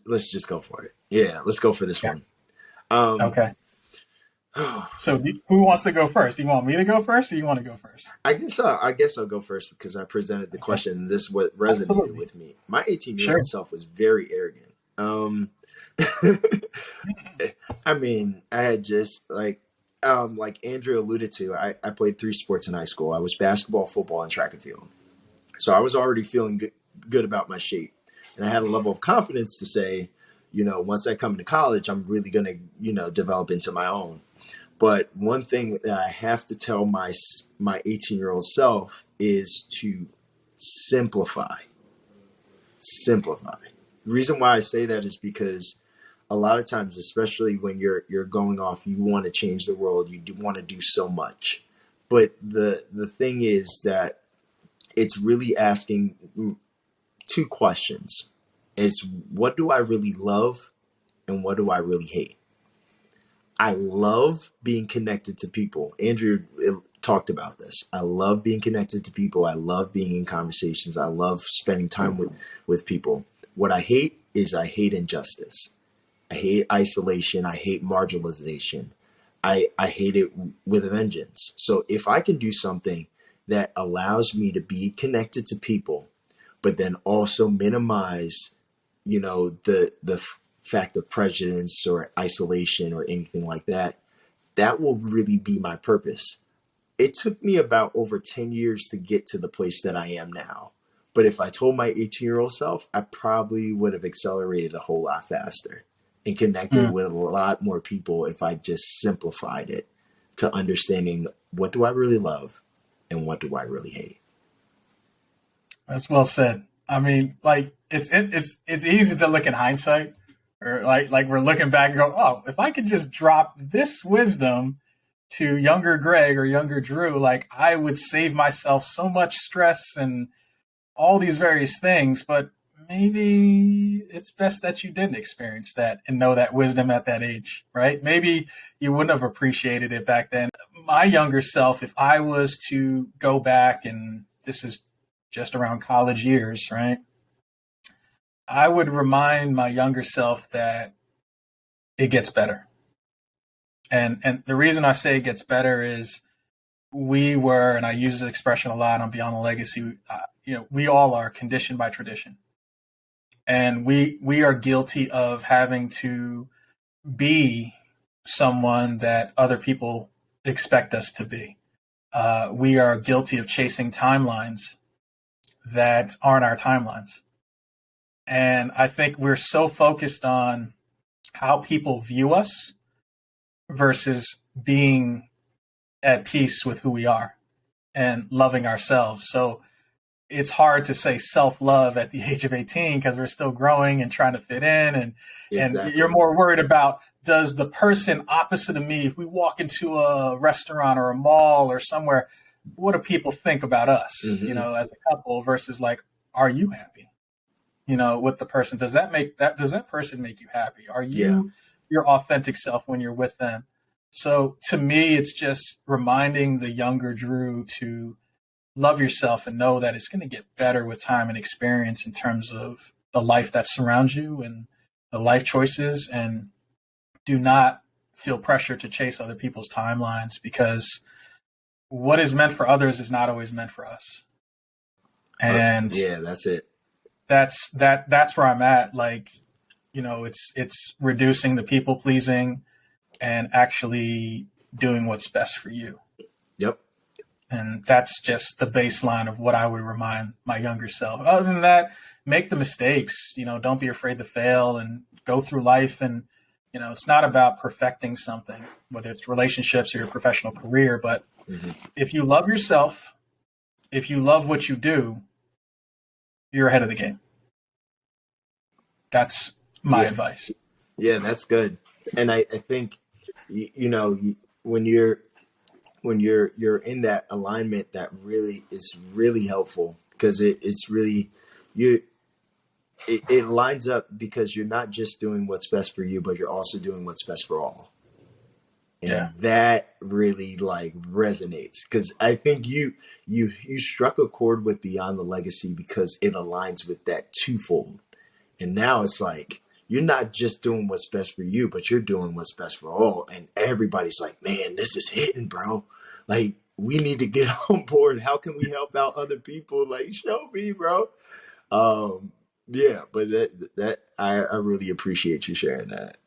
let's just go for it. Yeah, let's go for this Yeah. one. Um, Okay. So who wants to go first? Do you want me to go first, or you want to go first? I guess I'll go first because I presented the Okay. question, and this is what resonated Absolutely. with me. My 18-year-old Sure. self was very arrogant. I mean, I had just like Andrew alluded to, I played three sports in high school. I was basketball, football, and track and field. So I was already feeling good about my shape. And I had a level of confidence to say, once I come to college, I'm really going to, develop into my own. But one thing that I have to tell my 18-year-old self is to simplify. Simplify. The reason why I say that is because a lot of times, especially when you're going off, you want to change the world, you do want to do so much. But the thing is that it's really asking two questions. It's what do I really love and what do I really hate? I love being connected to people. Andrew talked about this. I love being connected to people. I love being in conversations. I love spending time with people. What I hate is I hate injustice. I hate isolation. I hate marginalization. I hate it with a vengeance. So if I can do something that allows me to be connected to people, but then also minimize, the fact of prejudice or isolation or anything like that, that will really be my purpose. It took me about over 10 years to get to the place that I am now. But if I told my 18-year-old self, I probably would have accelerated a whole lot faster and connected Mm. with a lot more people if I just simplified it to understanding what do I really love and what do I really hate. That's well said. I mean, like it's easy to look in hindsight, or like we're looking back and go, oh, if I could just drop this wisdom to younger Greg or younger Drew, like I would save myself so much stress and all these various things. But maybe it's best that you didn't experience that and know that wisdom at that age, right? Maybe you wouldn't have appreciated it back then. My younger self, if I was to go back, and this is just around college years, right? I would remind my younger self that it gets better. And the reason I say it gets better is we were, and I use this expression a lot on Beyond the Legacy, we all are conditioned by tradition. And we are guilty of having to be someone that other people expect us to be. We are guilty of chasing timelines that aren't our timelines. And I think we're so focused on how people view us versus being at peace with who we are and loving ourselves. So it's hard to say self-love at the age of 18 because we're still growing and trying to fit in. And you're Exactly. more worried about, does the person opposite of me, if we walk into a restaurant or a mall or somewhere, what do people think about us, Mm-hmm. as a couple versus like, are you happy, with the person? Does that person make you happy? Are Yeah. you your authentic self when you're with them? So to me, it's just reminding the younger Drew to love yourself and know that it's going to get better with time and experience in terms of the life that surrounds you and the life choices. And do not feel pressure to chase other people's timelines, because what is meant for others is not always meant for us. And Yeah, that's it. that's where I'm at. Like, it's reducing the people pleasing and actually doing what's best for you. Yep. And that's just the baseline of what I would remind my younger self. Other than that, make the mistakes, don't be afraid to fail and go through life. And, it's not about perfecting something, whether it's relationships or your professional career. But Mm-hmm. if you love yourself, if you love what you do, you're ahead of the game. That's my Yeah. advice. Yeah, that's good. And I think, when you're in that alignment, that really is really helpful because it's really you. It lines up because you're not just doing what's best for you, but you're also doing what's best for all. Yeah. And that really resonates because I think you struck a chord with Beyond the Legacy because it aligns with that twofold. And now it's like, you're not just doing what's best for you, but you're doing what's best for all. And everybody's like, man, this is hitting, bro. Like, we need to get on board. How can we help out other people? Like, show me, bro. Yeah, but that I really appreciate you sharing that.